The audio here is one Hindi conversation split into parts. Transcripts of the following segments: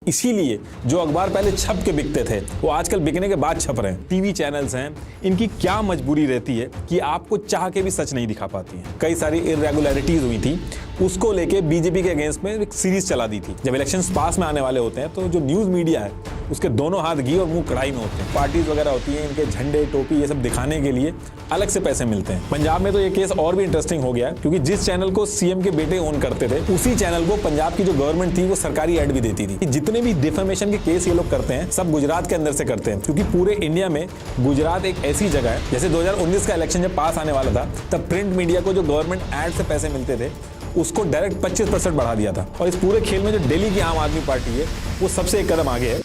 इसीलिए जो अखबार पहले छप के बिकते थे वो आजकल बिकने के बाद छप रहे हैं। टीवी चैनल्स हैं, इनकी क्या मजबूरी रहती है कि आपको चाह के भी सच नहीं दिखा पाती हैं। कई सारी इरेगुलरिटीज हुई थी, उसको लेके बीजेपी के अगेंस्ट में एक सीरीज चला दी थी। जब इलेक्शंस पास में आने वाले होते हैं तो जो न्यूज मीडिया है उसके दोनों हाथ घी और मुंह कढ़ाई में होते हैं। पार्टीज वगैरह होती हैं, इनके झंडे टोपी ये सब दिखाने के लिए अलग से पैसे मिलते हैं। पंजाब में तो ये केस और भी इंटरेस्टिंग हो गया क्योंकि जिस चैनल को सीएम के बेटे ओन करते थे उसी चैनल को पंजाब की जो गवर्नमेंट थी वो सरकारी एड भी देती थी। जितने भी डिफेमेशन के केस ये लोग करते हैं सब गुजरात के अंदर से करते हैं, क्योंकि पूरे इंडिया में गुजरात एक ऐसी जगह है। जैसे 2019 का इलेक्शन जब पास आने वाला था तब प्रिंट मीडिया को जो गवर्नमेंट एड से पैसे मिलते थे उसको डायरेक्ट 25% बढ़ा दिया था। और इस पूरे खेल में जो दिल्ली की आम आदमी पार्टी है वो सबसे एक कदम आगे है।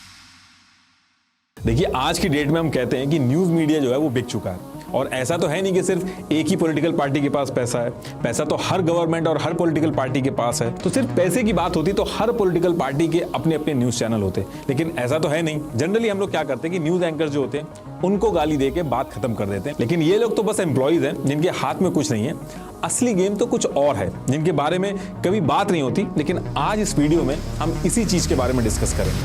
देखिए, आज की डेट में हम कहते हैं कि न्यूज मीडिया जो है वो बिक चुका है। और ऐसा तो है नहीं कि सिर्फ एक ही पॉलिटिकल पार्टी के पास पैसा है, पैसा तो हर गवर्नमेंट और हर पॉलिटिकल पार्टी के पास है। तो सिर्फ पैसे की बात होती तो हर पॉलिटिकल पार्टी के अपने अपने न्यूज चैनल होते, लेकिन ऐसा तो है नहीं। जनरली हम लोग क्या करते हैं कि न्यूज एंकर जो होते हैं उनको गाली दे के बात खत्म कर देते हैं, लेकिन ये लोग तो बस एम्प्लॉइज हैं जिनके हाथ में कुछ नहीं है। असली गेम तो कुछ और है जिनके बारे में कभी बात नहीं होती, लेकिन आज इस वीडियो में हम इसी चीज के बारे में डिस्कस करेंगे।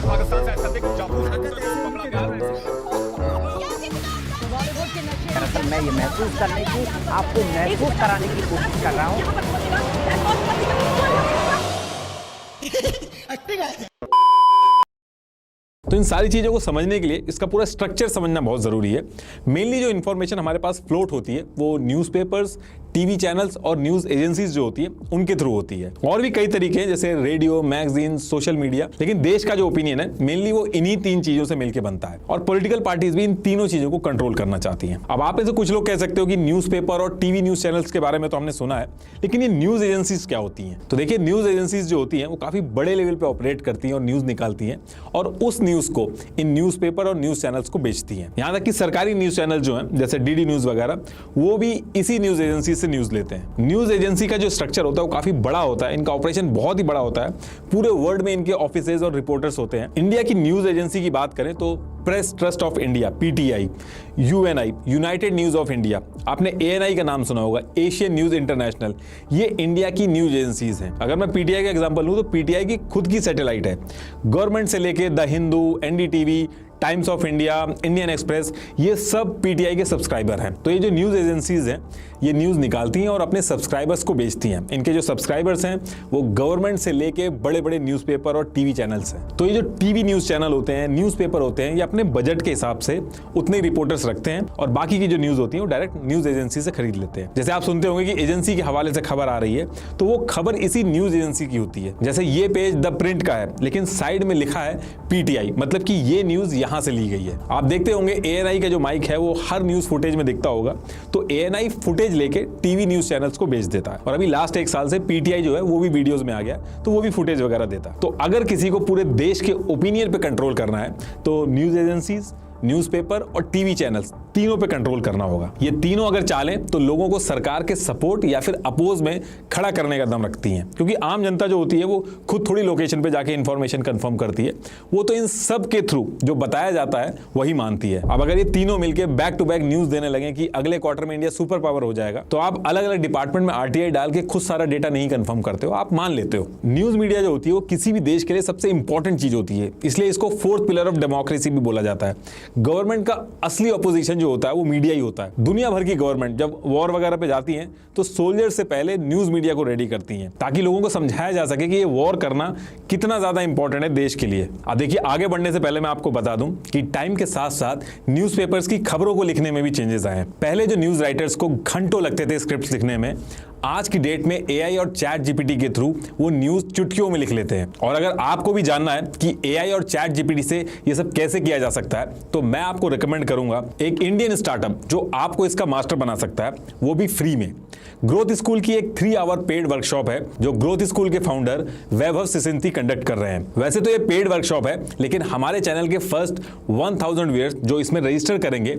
दरअसल मैं ये महसूस करने की, आपको महसूस कराने की कोशिश कर रहा हूँ। तो इन सारी चीजों को समझने के लिए इसका पूरा स्ट्रक्चर समझना बहुत जरूरी है। मेनली जो इन्फॉर्मेशन हमारे पास फ्लोट होती है वो न्यूज़पेपर्स, टीवी चैनल्स और न्यूज एजेंसीज जो होती है उनके थ्रू होती है। और भी कई तरीके हैं जैसे रेडियो, मैगजीन, सोशल मीडिया, लेकिन देश का जो ओपिनियन है मेनली वो इन्हीं तीन चीजों से मिलकर बनता है। और पॉलिटिकल पार्टीज भी इन तीनों चीजों को कंट्रोल करना चाहती हैं। अब आप ऐसे कुछ लोग कह सकते हो कि न्यूज़पेपर और टीवी न्यूज चैनल्स के बारे में तो हमने सुना है, लेकिन ये न्यूज एजेंसीज क्या होती हैं? तो देखिए, न्यूज एजेंसीज जो होती हैं वो काफी बड़े लेवल पे ऑपरेट करती हैं और न्यूज निकालती हैं और उस न्यूज को इन न्यूज़पेपर और न्यूज चैनल्स को बेचती हैं। यहां तक कि सरकारी न्यूज चैनल जो हैं जैसे डीडी न्यूज वगैरह वो भी इसी न्यूज एजेंसी से न्यूज लेते हैं। न्यूज एजेंसी का जो स्ट्रक्चर होता है वो काफी बड़ा होता है, इनका ऑपरेशन बहुत ही बड़ा होता है। पूरे वर्ल्ड में इनके ऑफिसेज और रिपोर्टर्स होते हैं। इंडिया की न्यूज एजेंसी की बात करें तो press trust of India PTI, Uni United news of India, आपने एएनआई का नाम सुना होगा, एशियन न्यूज इंटरनेशनल, ये इंडिया की न्यूज एजेंसीज हैं। अगर मैं पीटीआई का एग्जांपल लूं तो पीटीआई की खुद की सैटेलाइट है। गवर्नमेंट से लेके the Hindu, NDTV, times of India, Indian express, ये सब पीटीआई के सब्सक्राइबर हैं। तो ये जो न्यूज एजेंसीज हैं ये न्यूज निकालती हैं और अपने सब्सक्राइबर्स को बेचती हैं। इनके जो सब्सक्राइबर्स हैं वो गवर्नमेंट से लेके बड़े बड़े न्यूज़पेपर और टीवी चैनल्स हैं। तो ये जो टीवी न्यूज चैनल होते हैं, न्यूज़पेपर होते हैं, ये अपने बजट के हिसाब से उतने रिपोर्टर्स रखते हैं और बाकी की जो न्यूज होती है वो डायरेक्ट न्यूज एजेंसी से खरीद लेते हैं। जैसे आप सुनते होंगे कि एजेंसी के हवाले से खबर आ रही है तो वो खबर इसी न्यूज एजेंसी की होती है। जैसे ये पेज द प्रिंट का है लेकिन साइड में लिखा है पीटीआई, मतलब कि ये न्यूज यहां से ली गई है। आप देखते होंगे एएनआई का जो माइक है वो हर न्यूज फुटेज में दिखता होगा, तो एएनआई फुटेज लेके टीवी न्यूज चैनल्स को बेच देता है। और अभी लास्ट एक साल से पीटीआई जो है वो भी वीडियोस में आ गया तो वो भी फुटेज वगैरह देता है। तो अगर किसी को पूरे देश के ओपिनियन पे कंट्रोल करना है तो न्यूज एजेंसीज, न्यूज़पेपर और टीवी चैनल्स तीनों पे कंट्रोल करना होगा। ये तीनों अगर चालें तो लोगों को सरकार के सपोर्ट या फिर अपोज में खड़ा करने का दम रखती हैं, क्योंकि आम जनता जो होती है वो खुद थोड़ी लोकेशन पे जाके इंफॉर्मेशन कंफर्म करती है, वो तो इन सब के थ्रू जो बताया जाता है वही मानती है। अब अगर ये तीनों मिलकर बैक टू बैक न्यूज देने लगे कि अगले क्वार्टर में इंडिया सुपर पावर हो जाएगा तो आप अलग अलग डिपार्टमेंट में आरटीआई डाल के खुद सारा डेटा नहीं कंफर्म करते हो, आप मान लेते हो। न्यूज मीडिया जो होती है वो किसी भी देश के लिए सबसे इंपॉर्टेंट चीज होती है, इसलिए इसको फोर्थ पिलर ऑफ डेमोक्रेसी भी बोला जाता है। गवर्नमेंट का असली अपोजिशन जो होता है वो मीडिया ही होता है। दुनिया भर की गवर्नमेंट जब वॉर वगैरह पे जाती हैं तो सोल्जर से पहले न्यूज मीडिया को रेडी करती हैं ताकि लोगों को समझाया जा सके कि ये वॉर करना कितना ज्यादा इंपॉर्टेंट है देश के लिए। अब देखिए, आगे बढ़ने से पहले मैं आपको बता दूं कि टाइम के साथ साथ न्यूज़पेपर्स की खबरों को लिखने में भी चेंजेस आए हैं। पहले जो न्यूज राइटर्स को घंटों लगते थे स्क्रिप्ट लिखने में, आज की डेट में एआई और चैट जीपीटी के थ्रू वो न्यूज चुटकियों में लिख लेते हैं। और अगर आपको भी जानना है कि एआई और चैट जीपीटी से ये सब कैसे किया जा सकता है तो मैं आपको रिकमेंड करूंगा एक इंडियन स्टार्टअप जो आपको इसका मास्टर बना सकता है, वो भी फ्री में। ग्रोथ स्कूल की एक 3 आवर पेड वर्कशॉप है जो ग्रोथ स्कूल के फाउंडर वैभव सिसिंती कंडक्ट कर रहे हैं। वैसे तो ये पेड वर्कशॉप है, लेकिन हमारे चैनल के फर्स्ट 1000 व्यूअर्स जो इसमें रजिस्टर करेंगे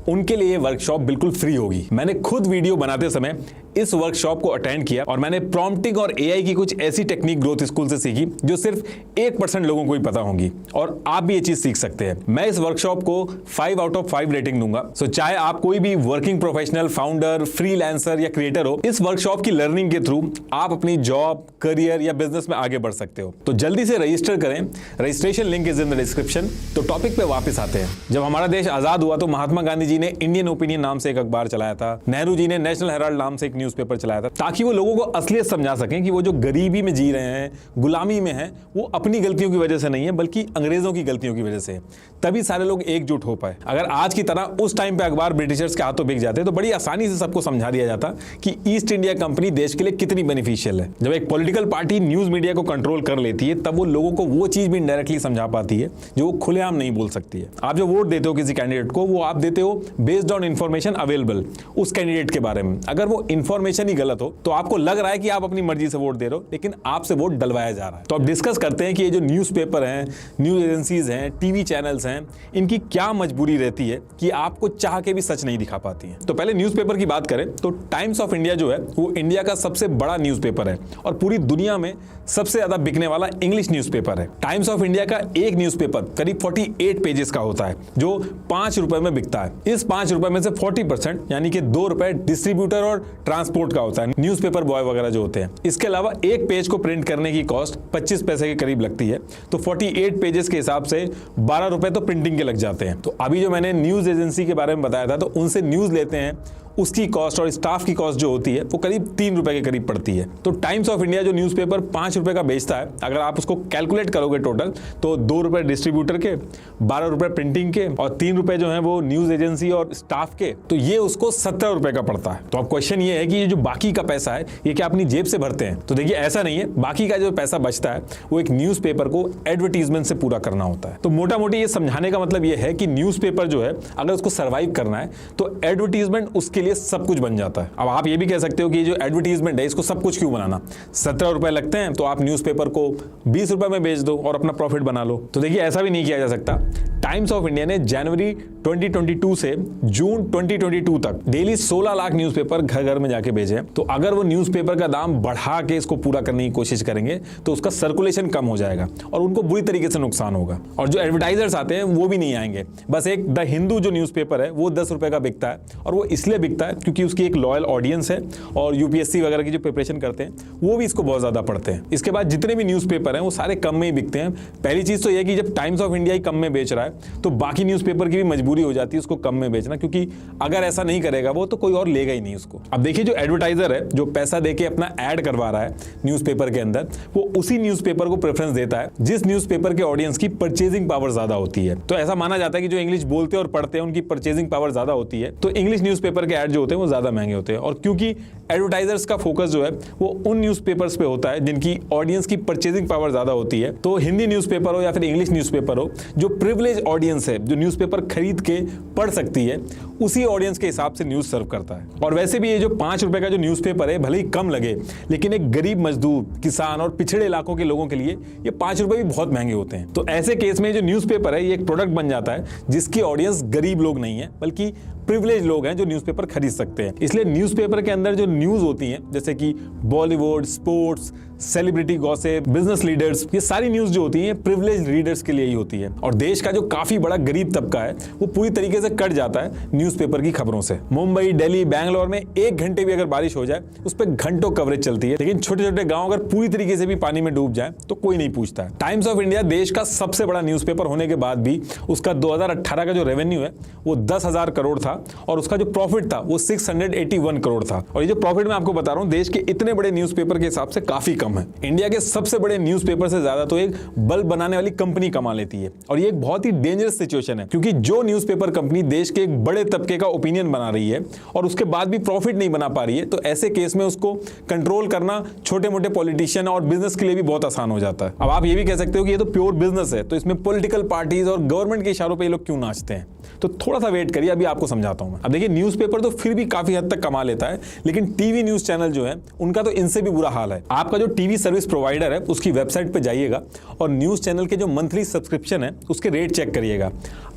उनके लिए वर्कशॉप बिल्कुल फ्री होगी। मैंने खुद वीडियो बनाते समय इस वर्कशॉप वर्कशॉप को अटेंड किया और मैंने प्रॉम्प्टिंग और एआई की कुछ ऐसी टेक्निक ग्रोथ स्कूल से सीखी जो सिर्फ 1% लोगों को ही पता होंगी, और आप भी ये चीज सीख सकते हैं। मैं इस वर्कशॉप को 5 आउट ऑफ 5 रेटिंग दूंगा। सो चाहे आप कोई भी वर्किंग प्रोफेशनल, फाउंडर, फ्रीलांसर या क्रिएटर हो, इस वर्कशॉप की लर्निंग के थ्रू आप अपनी जॉब, करियर या बिजनेस में आगे बढ़ सकते हो। तो जल्दी से रजिस्टर करें, registration link is in the description. तो टॉपिक पे वापस आते हैं। जब हमारा देश आजाद हुआ तो महात्मा गांधी जी ने इंडियन ओपिनियन नाम से एक अखबार चलाया था, नेहरू जी ने नेशनल हेराल्ड नाम से एक न्यूज़पेपर चलाया था, ताकि वो लोगों को असलियत समझा सकें कि वो जो गरीबी में जी रहे हैं, गुलामी में हैं, वो अपनी गलतियों की वजह से नहीं है बल्कि अंग्रेजों की गलतियों की वजह से है। तभी सारे लोग एकजुट हो पाए। अगर आज की तरह उस टाइम पे अखबार ब्रिटिशर्स के हाथों बिक जाते तो बड़ी आसानी से सबको समझा दिया जाता कि ईस्ट इंडिया कंपनी देश के लिए कितनी बेनिफिशियल है। जब एक पॉलिटिकल पार्टी न्यूज मीडिया को कंट्रोल कर लेती है तब वो लोगों को वो चीज भी इनडायरेक्टली समझा पाती है जो वो खुलेआम नहीं बोल सकती है। आप जो वोट देते हो किसी कैंडिडेट को, वो आप देते हो बेस्ड ऑन इंफॉर्मेशन अवेलेबल उस कैंडिडेट के बारे में। अगर वो इंफॉर्मेशन ही गलत हो तो आपको लग रहा है कि आप अपनी मर्जी से वोट दे रहे हो, लेकिन आपसे वोट डलवाया जा रहा है। तो अब डिस्कस करते हैं कि ये जो न्यूज़पेपर हैं, न्यूज एजेंसीज हैं, टीवी चैनल्स हैं, इनकी क्या मजबूरी रहती है कि आपको चाह के भी सच नहीं दिखा पाती हैं। तो पहले न्यूज़पेपर की बात करें तो टाइम्स ऑफ इंडिया जो है वो इंडिया का सबसे बड़ा न्यूज़पेपर है और पूरी दुनिया में सबसे ज्यादा बिकने वाला इंग्लिश न्यूज़पेपर है। टाइम्स ऑफ इंडिया का एक न्यूज़पेपर करीब 48 पेजेस का होता है जो 5 रुपए में बिकता है। इस 5 रुपए में से 40% यानी कि 2 रुपए डिस्ट्रीब्यूटर और ट्रांसपोर्ट का होता है, न्यूज़पेपर बॉय वगैरह जो होते हैं। इसके अलावा एक पेज को प्रिंट करने की कॉस्ट 25 पैसे के करीब लगती है, तो 48 पेजेस के हिसाब से 12 रुपए तो प्रिंटिंग के लग जाते हैं। तो अभी जो मैंने न्यूज एजेंसी के बारे में बताया था, तो उनसे न्यूज लेते हैं, उसकी कॉस्ट और स्टाफ की कॉस्ट जो होती है वो करीब 3 रुपए के करीब पड़ती है। तो टाइम्स ऑफ इंडिया जो न्यूज़पेपर 5 रुपए का बेचता है, अगर आप उसको कैलकुलेट करोगे टोटल, तो 2 रुपए डिस्ट्रीब्यूटर के, 12 रुपए प्रिंटिंग के और 3 रुपए जो है वो न्यूज एजेंसी और स्टाफ के, तो ये उसको 17 रुपए का पड़ता है। तो अब क्वेश्चन ये है कि ये जो बाकी का पैसा है ये क्या अपनी जेब से भरते हैं? तो देखिए ऐसा नहीं है, बाकी का जो पैसा बचता है वो एक न्यूज़पेपर को एडवर्टीजमेंट से पूरा करना होता है। तो मोटा मोटी ये समझाने का मतलब ये है कि न्यूज़पेपर जो है अगर उसको सर्वाइव करना है तो एडवर्टीजमेंट उसके लिए सब कुछ बन जाता है। अब आप ये भी कह सकते हो कि जो एडवर्टीजमेंट है इसको सब कुछ क्यों बनाना, 17 रुपए लगते हैं तो आप न्यूज़पेपर को 20 रुपए में बेच दो और अपना प्रॉफिट बना लो। तो देखिए ऐसा भी नहीं किया जा सकता। टाइम्स ऑफ इंडिया ने जनवरी 2022 से जून 2022 तक डेली 16 लाख न्यूज़पेपर घर घर में जाके भेजे। तो अगर वो न्यूज़पेपर का दाम बढ़ा के इसको पूरा करने की कोशिश करेंगे तो उसका सर्कुलेशन कम हो जाएगा और उनको बुरी तरीके से नुकसान होगा। और जो एडवर्टाइजर्स आते हैं वो भी नहीं आएंगे। बस एक द हिंदू जो न्यूज़पेपर है वो 10 रुपए का बिकता है और वो इसलिए बिकता है क्योंकि उसकी एक लॉयल ऑडियंस है और यूपीएससी वगैरह की जो प्रिपरेशन करते हैं वो भी इसको बहुत ज्यादा पढ़ते हैं। इसके बाद जितने भी न्यूज़पेपर हैं वो सारे कम में ही बिकते हैं। पहली चीज तो यह कि जब टाइम्स ऑफ इंडिया ही कम में बेच रहा है तो बाकी न्यूज़पेपर की भी मजबूरी हो जाती है उसको कम में बेचना, क्योंकि अगर ऐसा नहीं करेगा वो तो कोई और लेगा ही नहीं उसको। अब देखिए जो एडवर्टाइजर है जो पैसा देके अपना ऐड करवा रहा है न्यूज़पेपर के अंदर, वो उसी न्यूज़पेपर को प्रेफरेंस देता है जिस न्यूज़पेपर के ऑडियंस की परचेजिंग पावर ज्यादा होती है। तो ऐसा माना जाता है कि जो इंग्लिश बोलते और पढ़ते हैं उनकी परचेजिंग पावर ज्यादा होती है, तो इंग्लिश न्यूज़पेपर के ऐड जो होते हैं वो ज्यादा महंगे होते हैं। और क्योंकि एडवर्टाइजर्स का फोकस जो है वो उन न्यूज़पेपर्स पे होता है जिनकी ऑडियंस की परचेजिंग पावर ज्यादा होती है, तो हिंदी न्यूज़पेपर हो या फिर इंग्लिश न्यूज़पेपर हो, जो प्रिविलेज ऑडियंस है जो न्यूज़पेपर खरीद के पढ़ सकती है, उसी ऑडियंस के हिसाब से न्यूज़ सर्व करता है। और वैसे भी ये जो 5 रुपए का जो न्यूज़पेपर है भले ही कम लगे, लेकिन एक गरीब मजदूर, किसान और पिछड़े इलाकों के लोगों के लिए ये 5 रुपए भी बहुत महंगे होते हैं। तो ऐसे केस में जो न्यूज़पेपर है ये एक प्रोडक्ट बन जाता है जिसकी ऑडियंस गरीब लोग नहीं है बल्कि प्रिविलेज लोग हैं जो न्यूज़पेपर खरीद सकते हैं। इसलिए न्यूज़पेपर के अंदर जो न्यूज़ होती हैं जैसे कि Bollywood, sports, celebrity gossip, business leaders, ये सारी न्यूज़ जो होती है प्रिविलेज रीडर्स के लिए ही होती है। और देश का जो काफी बड़ा गरीब तबका है वो पूरी तरीके से कट जाता है न्यूज़पेपर की खबरों से। मुंबई, दिल्ली, बैंगलोर में 1 घंटे भी अगर बारिश हो जाए उस पर घंटों कवरेज चलती है, लेकिन छोटे छोटे गाँव अगर पूरी तरीके से भी पानी में डूब जाए तो कोई नहीं पूछता है। टाइम्स ऑफ इंडिया देश का सबसे बड़ा न्यूज़पेपर होने के बाद भी उसका 2018 का जो रेवेन्यू है वो 10,000 करोड़ था और उसका जो प्रॉफिट था वो 681 करोड़ था। और ये जो प्रॉफिट मैं आपको बता रहा हूँ देश के इतने बड़े न्यूज़पेपर के हिसाब से काफी कम है। इंडिया के सबसे बड़े न्यूज़पेपर से ज्यादा तो एक बल्ब बनाने वाली कंपनी कमा लेती है। और ये एक बहुत ही डेंजरस सिचुएशन है क्योंकि जो न्यूज़पेपर कंपनी देश के एक बड़े तबके का ओपिनियन बना रही है और उसके बाद भी प्रॉफिट नहीं बना पा रही है, तो ऐसे केस में उसको कंट्रोल करना छोटे मोटे पॉलिटिशियन और बिजनेस के लिए भी बहुत आसान हो जाता है। अब आप ये भी कह सकते हो कि ये तो प्योर बिजनेस है, तो इसमें पॉलिटिकल पार्टीज और गवर्नमेंट के इशारों पर ये लोग क्यों नाचते हैं? तो थोड़ा सा वेट करिए, अभी आपको समझाता हूं मैं। अब देखिए, न्यूज़पेपर तो फिर भी काफी हद तक कमा लेता है, लेकिन टीवी न्यूज चैनल जो है उनका तो इनसे भी बुरा हाल है। आपका जो टीवी सर्विस प्रोवाइडर है उसकी वेबसाइट पे जाइएगा और न्यूज चैनल के जो मंथली सब्सक्रिप्शन है उसके रेट चेक करिएगा।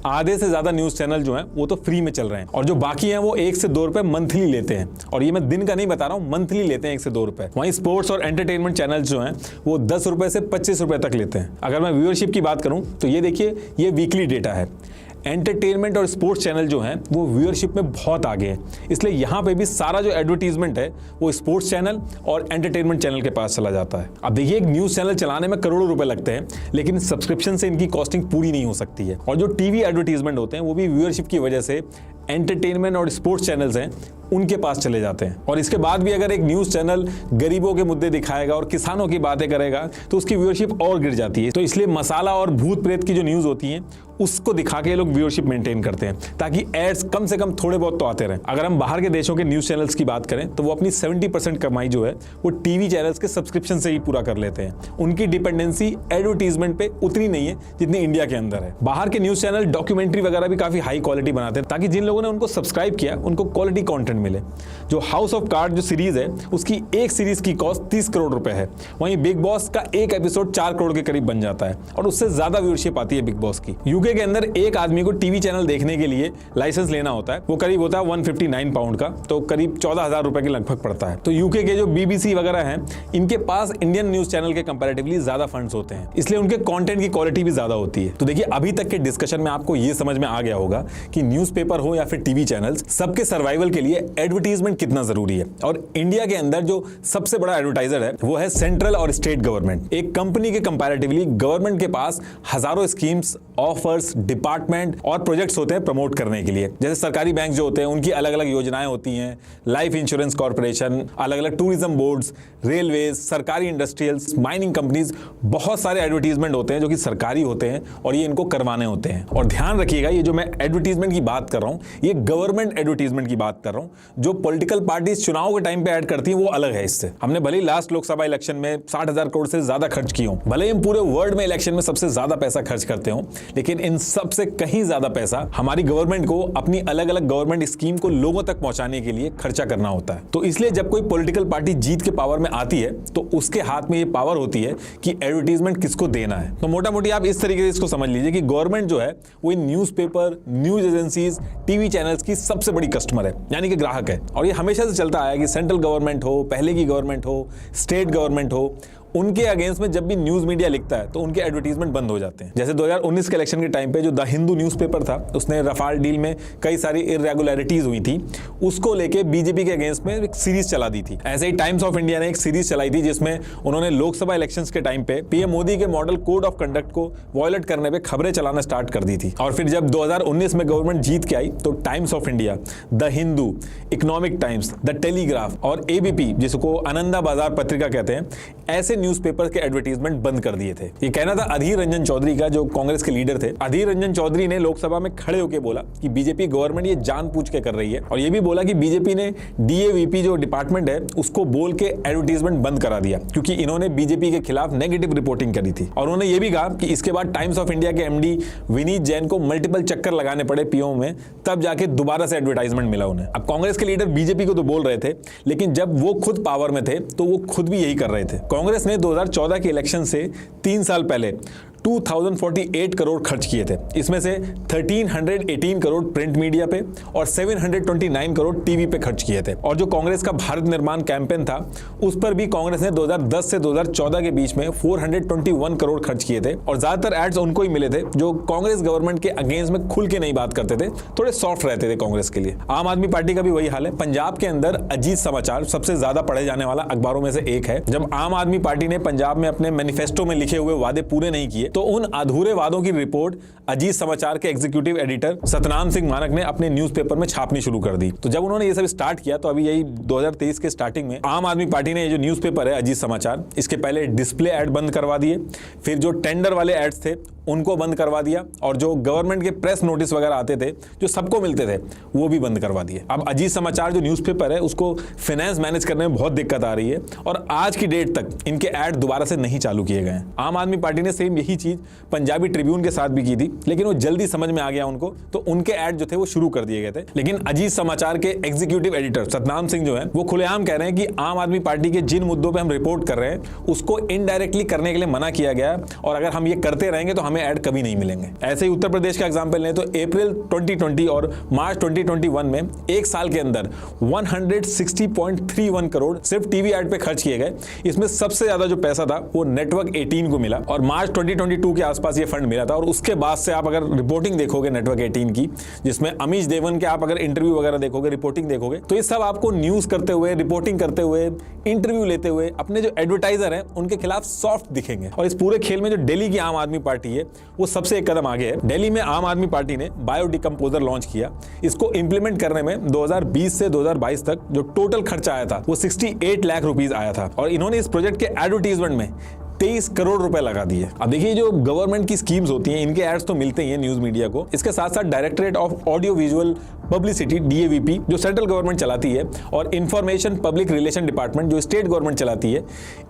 आधे से ज्यादा न्यूज चैनल जो है वो तो फ्री में चल रहे हैं, और जो बाकी हैं वो 1 से 2 रुपए मंथली लेते हैं। और ये मैं दिन का नहीं बता रहा हूं, मंथली लेते हैं 1 से 2 रुपए। वहीं स्पोर्ट्स और एंटरटेनमेंट चैनल जो हैं वो 10 रुपए से 25 रुपए तक लेते हैं। अगर मैं व्यूअरशिप की बात करूं तो ये देखिए, ये वीकली डेटा है। एंटरटेनमेंट और स्पोर्ट्स चैनल जो हैं वो व्यूअरशिप में बहुत आगे हैं, इसलिए यहाँ पे भी सारा जो एडवर्टीजमेंट है वो स्पोर्ट्स चैनल और एंटरटेनमेंट चैनल के पास चला जाता है। अब देखिए, एक न्यूज़ चैनल चलाने में करोड़ों रुपए लगते हैं, लेकिन सब्सक्रिप्शन से इनकी कॉस्टिंग पूरी नहीं हो सकती है। और जो टीवी एडवर्टीजमेंट होते हैं वो भी व्यूअरशिप की वजह से एंटरटेनमेंट और स्पोर्ट्स चैनल्स हैं उनके पास चले जाते हैं। और इसके बाद भी अगर एक न्यूज़ चैनल गरीबों के मुद्दे दिखाएगा और किसानों की बातें करेगा तो उसकी व्यूअरशिप और गिर जाती है। तो इसलिए मसाला और भूत प्रेत की जो न्यूज़ होती है उसको दिखा के लोग व्यूअरशिप मेंटेन करते हैं, ताकि एड्स कम से कम थोड़े बहुत तो आते रहें। अगर हम बाहर के देशों के न्यूज़ चैनल्स की बात करें तो वो अपनी 70% कमाई जो है वो टीवी चैनल्स के सब्सक्रिप्शन से ही पूरा कर लेते हैं। उनकी डिपेंडेंसी एडवर्टीजमेंट पे उतनी नहीं है जितनी इंडिया के अंदर है। बाहर के न्यूज़ चैनल डॉक्यूमेंट्री वगैरह भी काफी हाई क्वालिटी बनाते हैं, ताकि जिन लोगों ने उनको सब्सक्राइब किया उनको क्वालिटी कंटेंट मिले। जो हाउस ऑफ कार्ड जो सीरीज है उसकी एक सीरीज की कॉस्ट 30 करोड़ रुपए है, वहीं बिग बॉस का एक एपिसोड 4 करोड़ के करीब बन जाता है, और उससे ज्यादा व्यूअरशिप आती है बिग बॉस की। यूके के अंदर एक आदमी को टीवी चैनल देखने के लिए लाइसेंस लेना होता है, वो करीब होता है 159 पाउंड का, तो करीब 14,000 रुपए के लगभग पड़ता है। तो यूके के जो बीबीसी वगैरह हैं इनके पास इंडियन न्यूज चैनल के कंपैरेटिवली ज्यादा फंड्स होते हैं, इसलिए उनके कंटेंट की क्वालिटी भी ज्यादा होती है। तो देखिए, अभी तक के डिस्कशन में आपको ये समझ में आ गया होगा कि न्यूज़पेपर हो या फिर टीवी चैनल्स, सबके सर्वाइवल के लिए एडवर्टीजमेंट कितना जरूरी है। और इंडिया के अंदर जो सबसे बड़ा एडवर्टाइजर है वो है सेंट्रल और स्टेट गवर्नमेंट। एक कंपनी के कंपैरेटिवली गवर्नमेंट के पास हजारों स्कीम्स, ऑफर्स, डिपार्टमेंट और प्रोजेक्ट्स होते हैं प्रमोट करने के लिए। जैसे सरकारी बैंक जो होते हैं उनकी अलग अलग योजनाएं होती हैं, लाइफ इंश्योरेंस कॉर्पोरेशन, अलग अलग टूरिज्म बोर्ड्स, रेलवेज, सरकारी इंडस्ट्रियल्स, माइनिंग कंपनीज, बहुत सारे एडवर्टीजमेंट होते हैं जो कि सरकारी होते हैं और ये इनको करवाने होते हैं। और ध्यान रखिएगा, ये जो मैं एडवर्टीजमेंट की बात कर रहा हूं ये गवर्नमेंट एडवर्टीजमेंट की बात कर रहा हूं। जो पॉलिटिकल पार्टीज चुनाव के टाइम पे ऐड करती हैं वो अलग है। इससे हमने भले ही लास्ट लोकसभा इलेक्शन में 60,000 करोड़ से ज्यादा खर्च किए हों, भले ही हम पूरे वर्ल्ड में इलेक्शन में सबसे ज्यादा पैसा खर्च करते हों, लेकिन इन सबसे कहीं ज्यादा पैसा हमारी गवर्नमेंट को अपनी अलग अलग गवर्नमेंट स्कीम को लोगों तक पहुंचाने के लिए खर्चा करना होता है। तो इसलिए जब कोई पॉलिटिकल पार्टी जीत के पावर में आती है तो उसके हाथ में ये पावर होती है कि एडवर्टीजमेंट किसको देना है। तो मोटा मोटी आप इस तरीके से इसको समझ लीजिए कि गवर्नमेंट जो है वो इन newspaper, news agencies, TV channels की सबसे बड़ी कस्टमर है, यानी कि ग्राहक है। और ये हमेशा से चलता आया कि सेंट्रल गवर्नमेंट हो, पहले की गवर्नमेंट हो, स्टेट गवर्नमेंट हो, उनके अगेंस्ट में जब भी न्यूज मीडिया लिखता है तो उनके एडवर्टीजमेंट बंद हो जाते हैं। जैसे 2019 के इलेक्शन के टाइम पे जो द हिंदू न्यूज़पेपर था उसने रफाल डील में कई सारी इरेगुलरिटीज हुई थी, उसको लेके बीजेपी के अगेंस्ट में एक सीरीज चला दी थी। ऐसे ही टाइम्स ऑफ इंडिया ने एक सीरीज चलाई थी जिसमें उन्होंने लोकसभा इलेक्शंस के टाइम पे पीएम मोदी के मॉडल कोड ऑफ कंडक्ट को वॉयलेट करने पे खबरें चलाना स्टार्ट कर दी थी। और फिर जब 2019 में गवर्नमेंट जीत के आई तो times of India, the Hindu, economic Times, the telegraph और एबीपी, जिसको आनंदा बाजार पत्रिका कहते हैं, ऐसे न्यूज़पेपर के एडवर्टीजमेंट बंद कर दिए थे। ये कहना था अधीर रंजन चौधरी का, जो कांग्रेस के लीडर थे। अधीर रंजन चौधरी ने लोकसभा में खड़े होकर बोला कि बीजेपी गवर्नमेंट ये जानबूझ के कर रही है, और ये भी बोला कि बीजेपी ने डीएवीपी जो डिपार्टमेंट है उसको बोल के एडवर्टीजमेंट बंद करा दिया, क्योंकि इन्होंने बीजेपी के खिलाफ नेगेटिव रिपोर्टिंग करी थी। और उन्होंने ये भी कहा कि इसके बाद टाइम्स ऑफ इंडिया के एमडी विनीत जैन को मल्टीपल चक्कर लगाने पड़े पीओ में, तब जाके दोबारा से एडवर्टाइजमेंट मिला उन्हें। अब कांग्रेस के लीडर बीजेपी को तो बोल रहे थे, लेकिन जब वो खुद पावर में थे तो वो खुद भी यही कर रहे थे। कांग्रेस ने 2014 के इलेक्शन से 3 साल पहले 2048 करोड़ खर्च किए थे। इसमें से 1318 करोड़ प्रिंट मीडिया पे और 729 करोड़ टीवी पे खर्च किए थे। और जो कांग्रेस का भारत निर्माण कैंपेन था उस पर भी कांग्रेस ने 2010 से 2014 के बीच में 421 करोड़ खर्च किए थे। और ज्यादातर एड्स उनको ही मिले थे जो कांग्रेस गवर्नमेंट के अगेंस्ट में खुल के नहीं बात करते थे, थोड़े सॉफ्ट रहते थे कांग्रेस के लिए। आम आदमी पार्टी का भी वही हाल है। पंजाब के अंदर अजीत समाचार सबसे ज्यादा पढ़े जाने वाला अखबारों में से एक है। जब आम आदमी पार्टी ने पंजाब में अपने मैनिफेस्टो में लिखे हुए वादे पूरे नहीं किए तो उन अधूरे वादों की रिपोर्ट अजीत समाचार के एग्जीक्यूटिव एडिटर सतनाम सिंह मानक ने अपने न्यूज़पेपर में छापनी शुरू कर दी। तो जब उन्होंने ये सब स्टार्ट किया तो अभी यही 2023 के स्टार्टिंग में आम आदमी पार्टी ने ये जो न्यूज़पेपर है अजीत समाचार, इसके पहले डिस्प्ले ऐड बंद करवा दिए, फिर जो टेंडर वाले एड्स थे उनको बंद करवा दिया, और जो गवर्नमेंट के प्रेस नोटिस वगैरह आते थे जो सबको मिलते थे वो भी बंद करवा दिए। अब अजीत समाचार जो न्यूज़पेपर है उसको फाइनेंस मैनेज करने में बहुत दिक्कत आ रही है, और आज की डेट तक इनके ऐड दोबारा से नहीं चालू किए गए हैं। आम आदमी पार्टी ने सेम यही चीज पंजाबी ट्रिब्यून के साथ भी की थी, लेकिन वो जल्दी समझ में आ गया उनको, तो उनके ऐड जो थे वो शुरू कर दिए गए थे। लेकिन अजीत समाचार के एग्जीक्यूटिव एडिटर सतनाम सिंह जो है वो खुलेआम कह रहे हैं कि आम आदमी पार्टी के जिन मुद्दों पे हम रिपोर्ट कर रहे हैं उसको इनडायरेक्टली करने के लिए मना किया गया, और अगर हम ये करते रहेंगे तो हमें ऐड कभी नहीं मिलेंगे। ऐसे ही उत्तर प्रदेश का एग्जांपल लें तो अप्रैल 2020 और मार्च 2021 में एक साल के अंदर 160.31 करोड़ सिर्फ टीवी ऐड पे खर्च किए गए। इसमें सबसे ज्यादा जो पैसा था वो नेटवर्क 18 को मिला, और मार्च 2022 के आसपास ये फंड मिला था। और उसके बाद से आप अगर रिपोर्टिंग देखोगे नेटवर्क 18 की, जिसमें अमीश देवन के आप अगर इंटरव्यू वगैरह देखोगे, रिपोर्टिंग देखोगे, तो ये सब आपको न्यूज करते हुए, रिपोर्टिंग करते हुए, इंटरव्यू लेते हुए अपने जो एडवर्टाइजर हैं उनके खिलाफ सॉफ्ट दिखेंगे। और इस पूरे खेल में जो दिल्ली की आम आदमी पार्टी है वो सबसे एक कदम आगे है। दिल्ली में आम आदमी पार्टी ने बायोडिकम्पोजर लॉन्च किया। इसको इंप्लीमेंट करने में 2020 से 2022 तक जो टोटल खर्चा आया था वो 68 लाख रुपीस आया था, और इन्होंने इस प्रोजेक्ट के एडवर्टीजमेंट में 23 करोड़ रुपए लगा दिए। अब देखिए, जो गवर्नमेंट की स्कीम्स होती हैं इनके एड्स तो मिलते ही हैं न्यूज मीडिया को। इसके साथ साथ directorate of audio visual publicity DAVP जो सेंट्रल गवर्नमेंट चलाती है, और इंफॉर्मेशन पब्लिक रिलेशन डिपार्टमेंट जो स्टेट गवर्नमेंट चलाती है,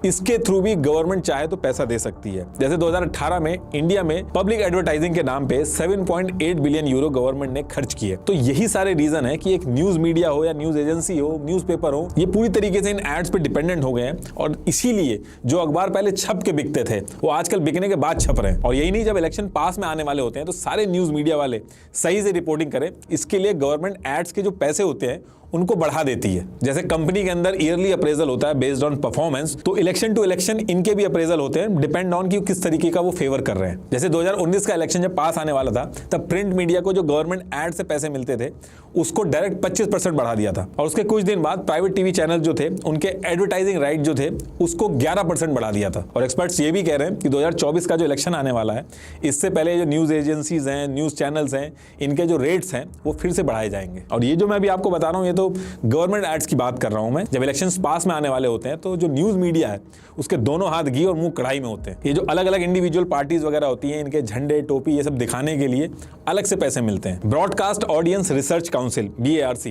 इसके थ्रू भी गवर्नमेंट चाहे तो पैसा दे सकती है। जैसे 2018 में इंडिया में पब्लिक एडवर्टाइजिंग के नाम पे 7.8 बिलियन यूरो गवर्नमेंट ने खर्च किए। तो यही सारे रीजन है कि एक न्यूज मीडिया हो या न्यूज एजेंसी हो, न्यूज़पेपर हो, ये पूरी तरीके से इन एड्स पे डिपेंडेंट हो गए हैं। और इसीलिए जो अखबार पहले छप के बिकते थे वो आजकल बिकने के बाद छप रहे हैं। और यही नहीं, जब इलेक्शन पास में आने वाले होते हैं तो सारे न्यूज मीडिया वाले सही से रिपोर्टिंग करें, इसके लिए गवर्नमेंट एड्स के जो पैसे होते हैं उनको बढ़ा देती है। जैसे कंपनी के अंदर ईयरली अप्रेजल होता है बेस्ड ऑन परफॉर्मेंस, तो इलेक्शन टू इलेक्शन इनके भी अप्रेजल होते हैं डिपेंड ऑन कि किस तरीके का वो फेवर कर रहे हैं। जैसे 2019 का इलेक्शन जब पास आने वाला था तब प्रिंट मीडिया को जो गवर्नमेंट एड से पैसे मिलते थे उसको डायरेक्ट 25% बढ़ा दिया था, और उसके कुछ दिन बाद प्राइवेट टीवी चैनल जो थे उनके एडवर्टाइजिंग राइट जो थे उसको 11% बढ़ा दिया था। और एक्सपर्ट्स ये भी कह रहे हैं कि 2024 का जो इलेक्शन आने वाला है इससे पहले जो न्यूज एजेंसीज हैं, न्यूज चैनल्स हैं, इनके जो रेट्स हैं वो फिर से बढ़ाए जाएंगे। और ये जो मैं अभी आपको बता रहा हूँ ये तो गवर्नमेंट एड्स की बात कर रहा हूं मैं। जब इलेक्शंस पास में आने वाले होते हैं तो जो न्यूज मीडिया है उसके दोनों हाथ घी और मुंह कढ़ाई में होते हैं। ये जो अलग अलग इंडिविजुअल पार्टीज वगैरह होती हैं, इनके झंडे, टोपी ये सब दिखाने के लिए अलग से पैसे मिलते हैं। Broadcast audience research council BARC,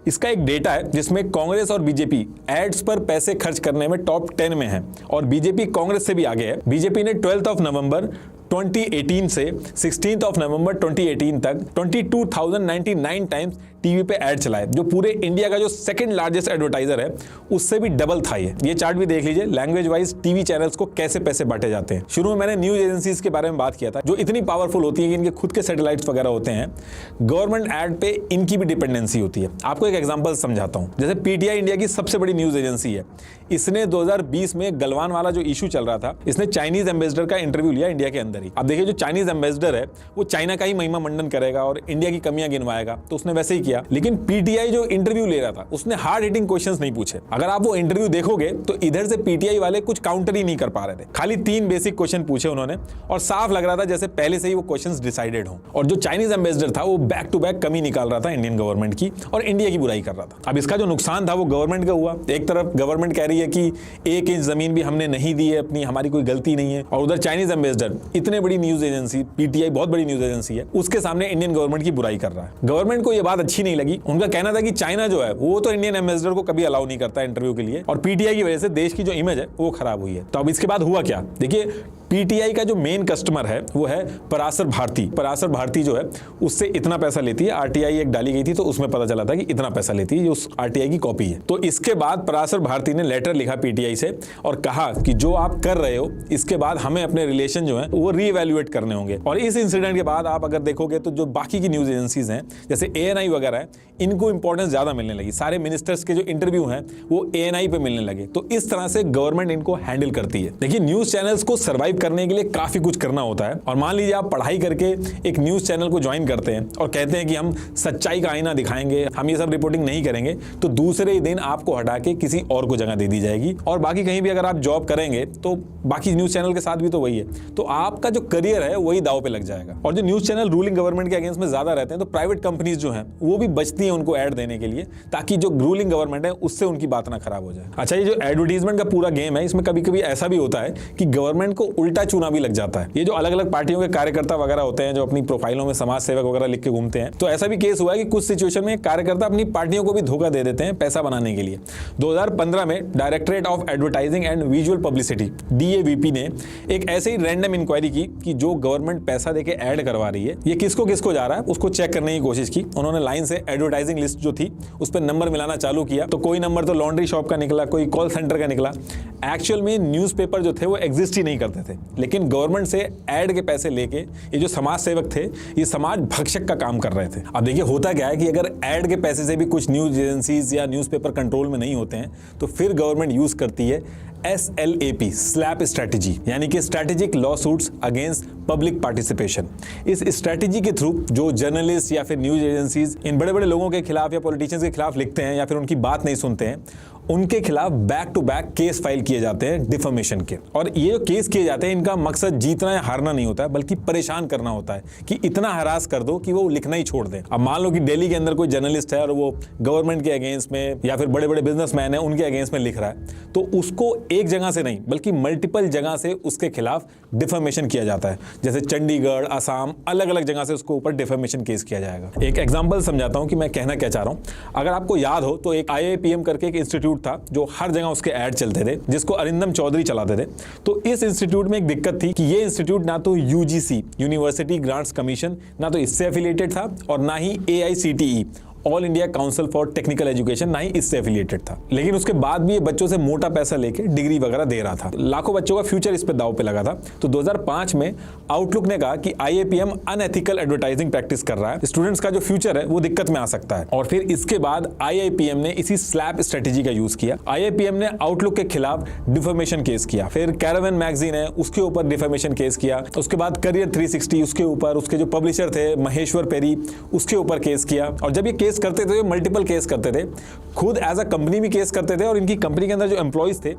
इसका एक डेटा है जिसमें कांग्रेस और बीजेपी एड्स पर पैसे खर्च करने में टॉप 10 में है, और बीजेपी कांग्रेस से भी आगे है। बीजेपी ने 12 नवंबर 2018 से 16 नवंबर 2018 तक 22,099 टाइम्स टीवी पे ऐड चलाए, जो पूरे इंडिया का जो सेकंड लार्जेस्ट एडवर्टाइजर है उससे भी डबल था। ये चार्ट भी देख लीजिए लैंग्वेज वाइज टीवी चैनल्स को कैसे पैसे बांटे जाते हैं। शुरू में मैंने न्यूज एजेंसीज के बारे में बात किया था जो इतनी पावरफुल होती है कि इनके खुद के सैटेलाइट्स वगैरह होते हैं। गवर्नमेंट ऐड पे इनकी भी डिपेंडेंसी होती है। आपको एक एग्जांपल समझाता हूं। जैसे PTI इंडिया की सबसे बड़ी न्यूज एजेंसी है, इसने 2020 में गलवान वाला जो इशू चल रहा था, इसने चाइनीज एम्बेसडर का इंटरव्यू लिया इंडिया के अंदर ही। अब देखिए, जो चाइनीज एम्बेसडर है वो चाइना का ही महिमा मंडन करेगा और इंडिया की कमियां गिनवाएगा, तो उसने वैसे ही किया। लेकिन PTI जो इंटरव्यू ले रहा था उसने हार्ड हिटिंग क्वेश्चंस नहीं पूछे। अगर आप वो इंटरव्यू देखोगे तो इधर से PTI वाले कुछ काउंटर ही नहीं कर पा रहे थे। खाली 3 बेसिक क्वेश्चन पूछे उन्होंने, और साफ लग रहा था जैसे पहले से ही वो क्वेश्चंस डिसाइडेड हो। और जो चाइनीज एम्बेसडर था वो बैक टू बैक कमी निकाल रहा था इंडियन गवर्नमेंट की और इंडिया की बुराई कर रहा था। अब इसका जो नुकसान था वो गवर्नमेंट का हुआ। एक तरफ गवर्नमेंट कह रही है कि 1 इंच जमीन भी हमने नहीं दी है अपनी, हमारी कोई गलती नहीं है, और उधर चाइनीज एम्बेसडर इतने बड़ी न्यूज एजेंसी PTI बहुत बड़ी न्यूज एजेंसी है, उसके सामने इंडियन गवर्नमेंट की बुराई कर रहा है। गवर्नमेंट को यह बात अच्छी नहीं लगी। उनका कहना था कि चाइना जो है वो तो इंडियन एम्बेसडर को कभी अलाउ नहीं करता इंटरव्यू के लिए, और PTI की वजह से देश की जो इमेज है वो खराब हुई है। तो अब इसके बाद हुआ क्या, देखिए PTI का जो मेन कस्टमर है वो है पराशर भारती। पराशर भारती जो है उससे इतना पैसा लेती है। RTI एक डाली गई थी तो उसमें पता चला था कि इतना पैसा लेती है, जो उस RTI की कॉपी है। तो इसके बाद पराशर भारती ने लेटर लिखा PTI से और कहा कि जो आप कर रहे हो इसके बाद हमें अपने रिलेशन जो है वो रीवैल्यूएट करने होंगे। और इस इंसिडेंट के बाद आप अगर देखोगे तो जो बाकी की न्यूज एजेंसीज हैं जैसे ANI वगैरह है, इनको इंपॉर्टेंस ज्यादा मिलने लगी। सारे मिनिस्टर्स के जो इंटरव्यू हैं वो ANI पे मिलने लगे। तो इस तरह से गवर्नमेंट इनको हैंडल करती है। देखिए, न्यूज चैनल्स को सर्वाइव करने के लिए काफी कुछ करना होता है। और मान लीजिए आप पढ़ाई करके एक न्यूज चैनल को ज्वाइन करते हैं और कहते हैं कि हम सच्चाई का आईना दिखाएंगे, हम ये सब रिपोर्टिंग नहीं करेंगे, तो दूसरे ही दिन आपको हटा के किसी और को जगह दे दी जाएगी। और बाकी कहीं भी अगर आप जॉब करेंगे तो बाकी न्यूज चैनल के साथ भी तो वही है, तो आपका जो करियर है वही दाव पे लग जाएगा। और जो न्यूज चैनल रूलिंग गवर्नमेंट के अगेंस्ट में ज्यादा रहते हैं तो प्राइवेट कंपनीज जो है वो भी बचती है उनको ऐड देने के लिए, ताकि जो रूलिंग गवर्नमेंट है उससे उनकी बात ना खराब हो जाए। अच्छा, ये जो एडवर्टीजमेंट का पूरा गेम है इसमें कभी कभी ऐसा भी होता है कि गवर्नमेंट को उल्टा चूना भी लग जाता है। ये जो अलग अलग पार्टियों के कार्यकर्ता वगैरह होते हैं जो अपनी प्रोफाइलों में समाज सेवक वगैरह लिख के घूमते हैं, तो ऐसा भी केस हुआ है कि कुछ सिचुएशन में कार्यकर्ता अपनी पार्टियों को भी धोखा दे देते हैं पैसा बनाने के लिए। 2015 में directorate of advertising and visual publicity DAVP ने एक ऐसे ही रैंडम इंक्वायरी की कि जो गवर्नमेंट पैसा देके ऐड करवा रही है ये किसको किसको जा रहा है उसको चेक करने की कोशिश की। उन्होंने लाइन से एडवर्टाइजिंग लिस्ट जो थी उस पर नंबर मिलाना चालू किया, तो कोई नंबर तो लॉन्ड्री शॉप का निकला, कोई कॉल सेंटर का निकला। एक्चुअल में न्यूज़पेपर जो थे वो एग्जिस्ट ही नहीं करते थे, लेकिन गवर्नमेंट से ऐड के पैसे लेके ये जो समाज सेवक थे ये समाज भक्षक का काम कर रहे थे। अब देखिए होता क्या है कि अगर ऐड के पैसे से भी कुछ न्यूज एजेंसीज या न्यूज़पेपर कंट्रोल में नहीं होते हैं तो फिर गवर्नमेंट यूज करती है SLAP स्लैप स्ट्रैटेजी, यानी कि strategic law suits against public participation. इस स्ट्रैटेजी के थ्रू जो जर्नलिस्ट या फिर न्यूज एजेंसीज इन बड़े बड़े लोगों के खिलाफ या पॉलिटिशियंस के खिलाफ लिखते हैं या फिर उनकी बात नहीं सुनते हैं, उनके खिलाफ back to back case file किए जाते हैं डिफेमेशन के। और ये जो केस किए जाते हैं इनका मकसद जीतना या हारना नहीं होता है, बल्कि परेशान करना होता है कि इतना हरास कर दो कि वो लिखना ही छोड़ दें। अब मान लो कि दिल्ली के अंदर कोई जर्नलिस्ट है और वो गवर्नमेंट के अगेंस्ट में या फिर बड़े बड़े बिजनेसमैन है उनके अगेंस्ट में लिख रहा है, तो उसको एक जगह से नहीं बल्कि मल्टीपल जगह से उसके खिलाफ डिफेमेशन किया जाता है। जैसे चंडीगढ़, असम, अलग अलग जगह से उसको ऊपर डिफेमेशन केस किया जाएगा। एक एग्जांपल समझाता हूं कि मैं कहना क्या चाह रहा हूं। अगर आपको याद हो तो एक IIPM करके एक इंस्टीट्यूट था जो हर जगह उसके ऐड चलते थे, जिसको अरिंदम चौधरी चलाते थे। तो इस इंस्टीट्यूट में एक दिक्कत थी कि ये इंस्टीट्यूट ना तो UGC यूनिवर्सिटी ग्रांट्स कमीशन ना तो इससे एफिलिएटेड था और ना ही AICTE all India council for technical education ना ही इससे एफिलिएटेड था। लेकिन उसके बाद भी ये बच्चों से मोटा पैसा लेके डिग्री वगैरह दे रहा था। लाखों बच्चों का फ्यूचर इस पे दांव पे लगा था। तो 2005 में आउटलुक ने कहा कि IIPM अनएथिकल एडवर्टाइजिंग प्रैक्टिस कर रहा है, स्टूडेंट्स का जो फ्यूचर है वो दिक्कत में आ सकता है। और फिर इसके बाद IIPM ने इसी स्लैप स्ट्रेटेजी का यूज किया। IIPM ने आउटलुक के खिलाफ डिफेमेशन केस किया, फिर कैरावन मैगजीन है उसके ऊपर डिफेमेशन केस किया, उसके बाद करियर 360 उसके ऊपर, उसके जो पब्लिशर थे महेश्वर पेरी उसके ऊपर केस किया। और जब ये केस करते थे मल्टीपल केस करते थे, खुद एज अ कंपनी भी केस करते थे और इनकी कंपनी के अंदर जो एम्प्लॉइज थे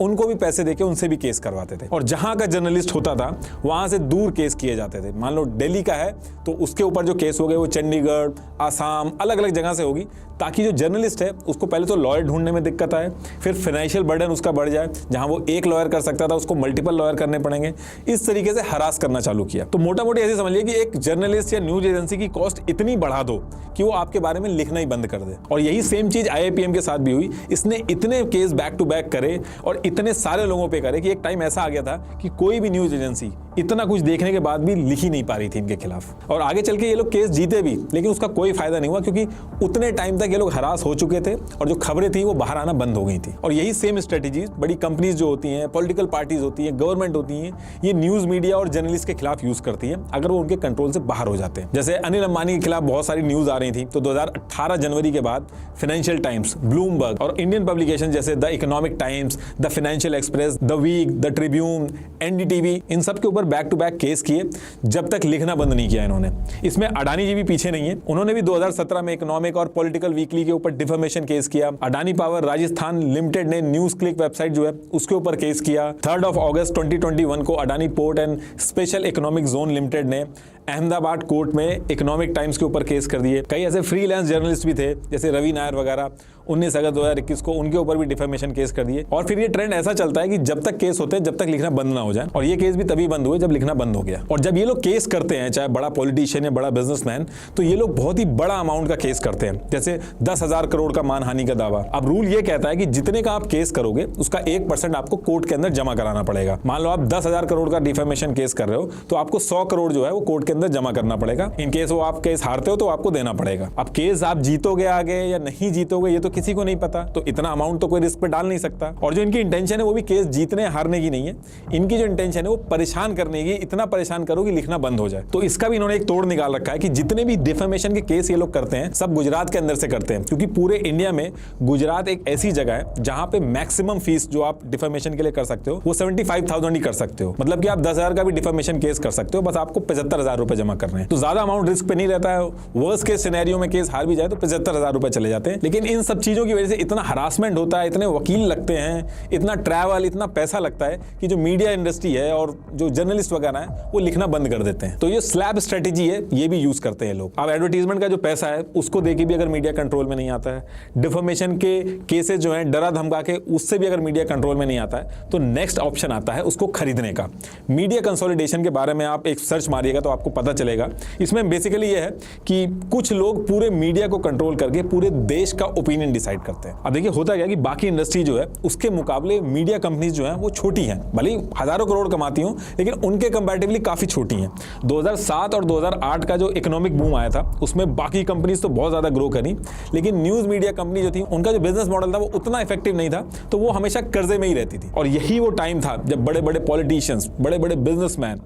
उनको भी पैसे देके उनसे भी केस करवाते थे। और जहां का जर्नलिस्ट होता था वहां से दूर केस किए जाते थे। मान लो दिल्ली का है तो उसके ऊपर जो केस हो गए वो चंडीगढ़, आसाम, अलग अलग जगह से होगी, ताकि जो जर्नलिस्ट है उसको पहले तो लॉयर ढूंढने में दिक्कत आए, फिर फाइनेंशियल बर्डन उसका बढ़ जाए। जहां वो एक लॉयर कर सकता था उसको मल्टीपल लॉयर करने पड़ेंगे। इस तरीके से हरास करना चालू किया। तो मोटा मोटी ऐसे समझिए कि एक जर्नलिस्ट या न्यूज एजेंसी की कॉस्ट इतनी बढ़ा दो कि वो आपके बारे में लिखना ही बंद कर दे। और यही सेम चीज IIPM के साथ भी हुई। इसने इतने केस बैक टू बैक करे और इतने सारे लोगों पे करे कि एक टाइम ऐसा आ गया था कि कोई भी न्यूज एजेंसी इतना कुछ देखने के बाद भी लिख ही नहीं पा रही थी इनके खिलाफ। और आगे चल के ये लोग केस जीते भी, लेकिन उसका कोई फायदा नहीं हुआ, क्योंकि उतने टाइम तक ये लोग हरास हो चुके थे और जो खबरें थी वो बाहर आना बंद हो गई थी। और यही सेम स्ट्रेटेजीज बड़ी कंपनीज जो होती हैं, पॉलिटिकल पार्टीज होती हैं, गवर्नमेंट होती हैं, ये न्यूज मीडिया और जर्नलिस्ट के खिलाफ यूज करती है अगर वो उनके कंट्रोल से बाहर हो जाते हैं। जैसे अनिल अंबानी के खिलाफ बहुत सारी न्यूज आ रही थी, तो 2018 जनवरी के बाद फाइनेंशियल टाइम्स, ब्लूमबर्ग और इंडियन पब्लिकेशन जैसे the Economic Times, the Financial Express, the Week, the Tribune, NDTV, इन सब के ऊपर बैक टू बैक केस किए जब तक लिखना बंद नहीं किया इन्होंने। इसमें अडानी जी भी पीछे नहीं है, उन्होंने भी 2017 में इकोनॉमिक और पॉलिटिकल वीकली के ऊपर डिफेमेशन केस किया। अडानी पावर राजस्थान लिमिटेड ने न्यूज क्लिक वेबसाइट जो है उसके ऊपर केस किया। 3 अगस्त 2021 को Adani port and special economic zone limited ने अहमदाबाद कोर्ट में इकोनॉमिक टाइम्स के ऊपर केस कर दिए। कई ऐसे फ्रीलांस जर्नलिस्ट भी थे जैसे रवि नायर वगैरह, 19 अगस्त 2021 को उनके ऊपर भी डिफेमेशन केस कर दिए। और फिर ये ट्रेंड ऐसा चलता है कि जब तक केस होते हैं जब तक लिखना बंद ना हो जाए, और ये केस भी तभी बंद हुए जब लिखना बंद हो गया। और जब ये लोग केस करते हैं, चाहे बड़ा पॉलिटिशियन या बड़ा बिजनेसमैन, तो ये लोग बहुत ही बड़ा अमाउंट का केस करते हैं, जैसे 10,000 करोड़ का मानहानि का दावा। अब रूल ये कहता है कि जितने का आप केस करोगे उसका 1% आपको कोर्ट के अंदर जमा कराना पड़ेगा। मान लो आप 10,000 करोड़ का डिफेमेशन केस कर रहे हो तो आपको 100 करोड़ जो है वो कोर्ट के अंदर जमा करना पड़ेगा। इन केस वो आप केस हारते हो तो आपको देना पड़ेगा। अब केस आप जीतोगे आगे या नहीं जीतोगे ये तो किसी को नहीं पता, तो इतना अमाउंट तो कोई रिस्क पे डाल नहीं सकता। और जो इनकी इंटेंशन है वो भी केस जीतने हारने की नहीं है, इनकी जो इंटेंशन है वो परेशान करने की, इतना परेशान करो कि लिखना बंद हो जाए। तो इसका भी इन्होंने एक तोड़ निकाल रखा है कि जितने भी डिफेमेशन के केस ये लोग करते हैं सब गुजरात के अंदर से करते हैं, क्योंकि पूरे इंडिया में गुजरात एक ऐसी जगह है जहां पे मैक्सिमम फीस जो आप डिफेमेशन के लिए कर सकते हो वो 75,000 ही कर सकते हो। मतलब कि आप 10,000 का भी डिफेमेशन केस कर सकते हो, बस आपको 75,000 रुपए जमा करने हैं। तो ज्यादा अमाउंट रिस्क पे नहीं रहता है। वर्स्ट केस सिनेरियो में केस हार भी जाए तो 75,000 रुपए चले जाते हैं। लेकिन इन सब चीज़ों की वजह से इतना हरासमेंट होता है, इतने वकील लगते हैं, इतना ट्रैवल, इतना पैसा लगता है कि जो मीडिया इंडस्ट्री है और जो जर्नलिस्ट वगैरह है वो लिखना बंद कर देते हैं। तो ये स्लैब स्ट्रेटेजी है, ये भी यूज करते हैं लोग। अब एडवर्टीजमेंट का जो पैसा है उसको देके भी अगर मीडिया कंट्रोल में नहीं आता है, डिफॉर्मेशन के केसेस जो हैं डरा धमका के, उससे भी अगर मीडिया कंट्रोल में नहीं आता है, तो नेक्स्ट ऑप्शन आता है उसको खरीदने का। मीडिया कंसोलिडेशन के बारे में आप एक सर्च मारिएगा तो आपको पता चलेगा। इसमें बेसिकली ये है कि कुछ लोग पूरे मीडिया को कंट्रोल करके पूरे देश का ओपिनियन डिसाइड करते हैं। अब देखिए होता क्या कि बाकी इंडस्ट्री जो है उसके मुकाबले मीडिया कंपनीज जो हैं वो छोटी हैं, भले ही हजारों करोड़ कमाती हूं, लेकिन उनके कंपैरेटिवली काफी छोटी हैं। 2007 और 2008 का जो इकोनॉमिक बूम आया था उसमें बाकी कंपनीज तो बहुत ज्यादा ग्रो करी, लेकिन न्यूज मीडिया कंपनी जो थी उनका जो बिजनेस मॉडल था वो उतना इफेक्टिव नहीं था, तो वो हमेशा कर्जे में ही रहती थी। और यही वो टाइम था जब बड़े बड़े पॉलिटिशियंस, बड़े बड़े बिजनेसमैन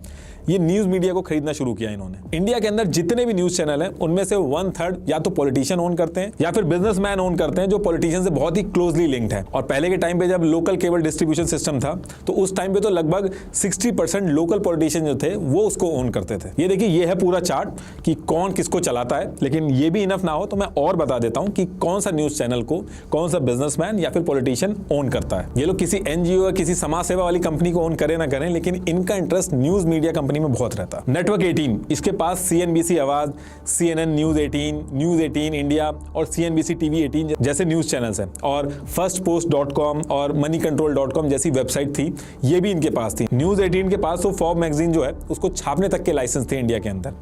ये न्यूज मीडिया को खरीदना शुरू किया इन्होंने। इंडिया के अंदर जितने भी न्यूज चैनल हैं उनमें से 1/3 या तो पॉलिटिशियन ओन करते हैं या फिर बिजनेसमैन ओन करते हैं जो पॉलिटिशियन से बहुत ही क्लोजली लिंक्ड है। और पहले के टाइम पे जब लोकल केबल डिस्ट्रीब्यूशन सिस्टम था तो उस टाइम पे तो लगभग 60% लोकल पॉलिटिशियन जो थे वो उसको ओन करते थे। ये देखिए ये है पूरा चार्ट कि कौन किसको चलाता है। लेकिन ये भी इनफ ना हो तो मैं और बता देता हूं कि कौन सा न्यूज चैनल को कौन सा बिजनेसमैन या फिर पॉलिटिशियन ओन करता है। ये लोग किसी एनजीओ या किसी समाज सेवा वाली कंपनी को ओन करें ना करें, लेकिन इनका इंटरेस्ट न्यूज मीडिया कंपनी में बहुत रहता है। नेटवर्क 18 इसके पास सीएनबीसी आवाज, CNN न्यूज 18, न्यूज 18 इंडिया और CNBC TV 18 जैसे न्यूज चैनल्स हैं। और firstpost.com और moneycontrol.com जैसी वेबसाइट थी, ये भी इनके पास थी। न्यूज 18 के पास तो फॉर्ब मैगजीन जो है उसको छापने तक के लाइसेंस थे इंडिया के अंदर।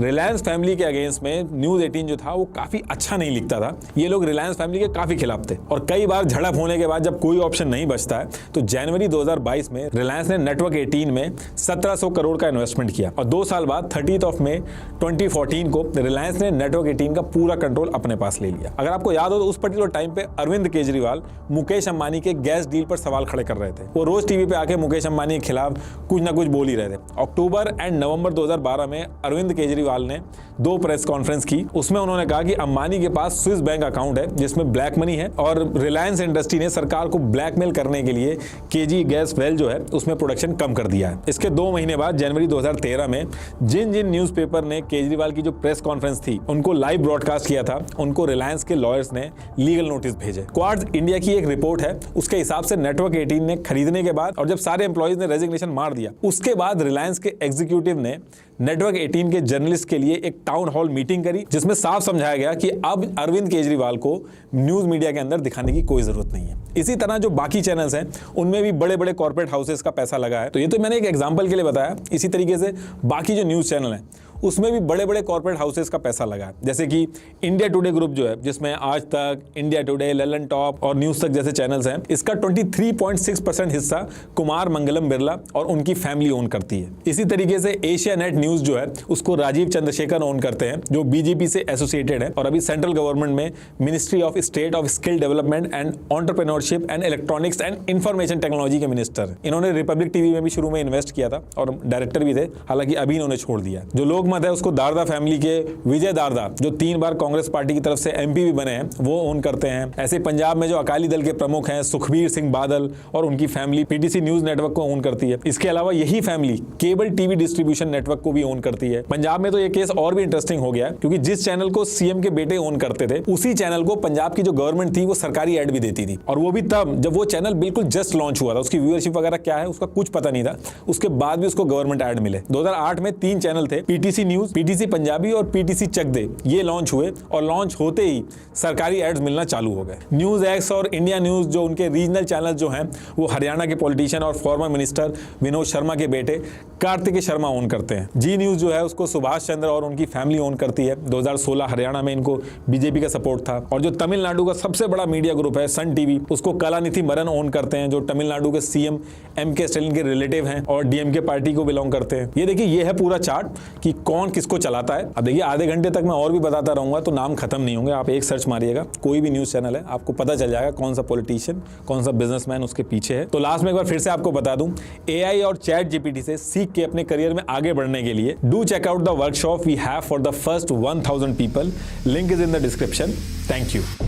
रिलायंस फैमिली के अगेंस्ट में न्यूज 18 जो था वो काफी अच्छा नहीं लिखता था। ये लोग रिलायंस फैमिली के काफी खिलाफ थे और कई बार झड़प होने के बाद जब कोई ऑप्शन नहीं बचता है तो जनवरी 2022 में रिलायंस ने नेटवर्क 18 में 1700 करोड़ का इन्वेस्टमेंट किया और 2 साल बाद 30 मई 2014 को रिलायंस ने नेटवर्क 18 का पूरा कंट्रोल अपने पास ले लिया। अगर आपको याद हो तो उस पर्टिकुलर टाइम पे अरविंद केजरीवाल मुकेश अंबानी के गैस डील पर सवाल खड़े कर रहे थे। वो रोज टीवी पे आके मुकेश अंबानी के खिलाफ कुछ ना कुछ बोल ही रहे थे। अक्टूबर एंड नवंबर 2012 में अरविंद केजरीवाल ने 2 प्रेस कॉन्फ्रेंस की। उसमें उन्होंने कहा कि अंबानी के पास स्विस बैंक अकाउंट है जिसमें ब्लैक मनी है और रिलायंस इंडस्ट्री ने सरकार को ब्लैकमेल करने के लिए केजी गैस वेल जो है उसमें प्रोडक्शन कम कर दिया है। इसके 2 महीने बाद जनवरी 2013 में जिन न्यूज़पेपर ने केजरीवाल की जो प्रेस कॉन्फ्रेंस थी उनको लाइव ब्रॉडकास्ट किया था, उनको रिलायंस के लॉयर्स ने लीगल नोटिस भेजे। क्वार्ट्ज इंडिया की एक रिपोर्ट है, उसके हिसाब से नेटवर्क 18 ने खरीदने के बाद और जब सारे एम्प्लॉइज ने रेजिग्नेशन मार दिया उसके बाद रिलायंस के एग्जीक्यूटिव ने नेटवर्क 18 के जर्नलिस्ट के लिए एक टाउन हॉल मीटिंग करी जिसमें साफ समझाया गया कि अब अरविंद केजरीवाल को न्यूज मीडिया के अंदर दिखाने की कोई जरूरत नहीं है। इसी तरह जो बाकी चैनल्स हैं उनमें भी बड़े बड़े कॉर्पोरेट हाउसेस का पैसा लगा है। तो ये तो मैंने एक एग्जांपल के लिए बताया। इसी तरीके से बाकी जो न्यूज चैनल हैं उसमें भी बड़े बड़े कॉर्पोरेट हाउसेस का पैसा लगा है, जैसे कि इंडिया टुडे ग्रुप जो है जिसमें आज तक, इंडिया टुडे, ललन टॉप और न्यूज तक जैसे चैनल्स हैं, इसका 23.6% हिस्सा कुमार मंगलम बिरला और उनकी फैमिली ओन करती है। इसी तरीके से एशिया नेट न्यूज जो है उसको राजीव चंद्रशेखर ओन करते हैं जो बीजेपी से एसोसिएटेड है और अभी सेंट्रल गवर्नमेंट में ministry of state of skill development and entrepreneurship and electronics and information technology के मिनिस्टर। इन्होंने रिपब्लिक टीवी में भी शुरू में इन्वेस्ट किया था और डायरेक्टर भी थे, हालांकि अभी इन्होंने छोड़ दिया। जो लोग मत है उसको दारदा फैमिली के विजय दारदा जो 3 बार कांग्रेस पार्टी की तरफ से एमपी भी बने हैं वो ओन करते हैं। ऐसे पंजाब में जो अकाली दल के प्रमुख हैं सुखबीर सिंह बादल और उनकी फैमिली पीटीसी न्यूज नेटवर्क को ओन करती है। इसके अलावा यही family cable TV distribution network को भी ओन करती है। पंजाब में तो ये केस और भी इंटरेस्टिंग हो गया क्योंकि जिस चैनल को सीएम के बेटे ओन करते थे उसी चैनल को पंजाब की जो गवर्नमेंट थी वो सरकारी एड भी देती थी और वो भी तब जब वो चैनल बिल्कुल जस्ट लॉन्च हुआ था। उसकी व्यूअरशिप वगैरह क्या है उसका कुछ पता नहीं था, उसके बाद भी उसको गवर्नमेंट एड मिले। 2008 में 3 चैनल थे, पीटीसी न्यूज, पीटीसी पंजाबी और पीटीसी चक दे। ये लॉन्च हुए और लॉन्च होते ही सरकारी एड्स मिलना चालू हो गए। न्यूज एक्स और इंडिया न्यूज जो उनके रीजनल चैनल जो हैं वो हरियाणा के पॉलिटिशियन और फॉर्मर मिनिस्टर विनोद शर्मा के बेटे कार्तिक शर्मा ओन करते हैं। जी न्यूज जो है उसको सुभाष चंद्र और उनकी फैमिली ओन करती है। 2016 हरियाणा में इनको बीजेपी का सपोर्ट था। और जो तमिलनाडु का सबसे बड़ा मीडिया ग्रुप है सन टीवी, उसको कलानिधि मरन ओन करते हैं जो तमिलनाडु के सीएम एमके स्टालिन के रिलेटिव हैं और डीएमके पार्टी को बिलोंग करते हैं। ये देखिए ये है पूरा चार्ट कि कौन किसको चलाता है। अब देखिए आधे घंटे तक मैं और भी बताता रहूंगा तो नाम खत्म नहीं होंगे। आप एक सर्च मारिएगा, कोई भी न्यूज चैनल है, आपको पता चल जाएगा कौन सा पॉलिटिशियन, कौन सा बिजनेसमैन उसके पीछे है। तो लास्ट में एक बार फिर से आपको बता दूं, एआई और चैट जीपीटी से सीख के अपने करियर में आगे बढ़ने के लिए do check out the workshop we have for the first 1000 people. Link is in the description. Thank you.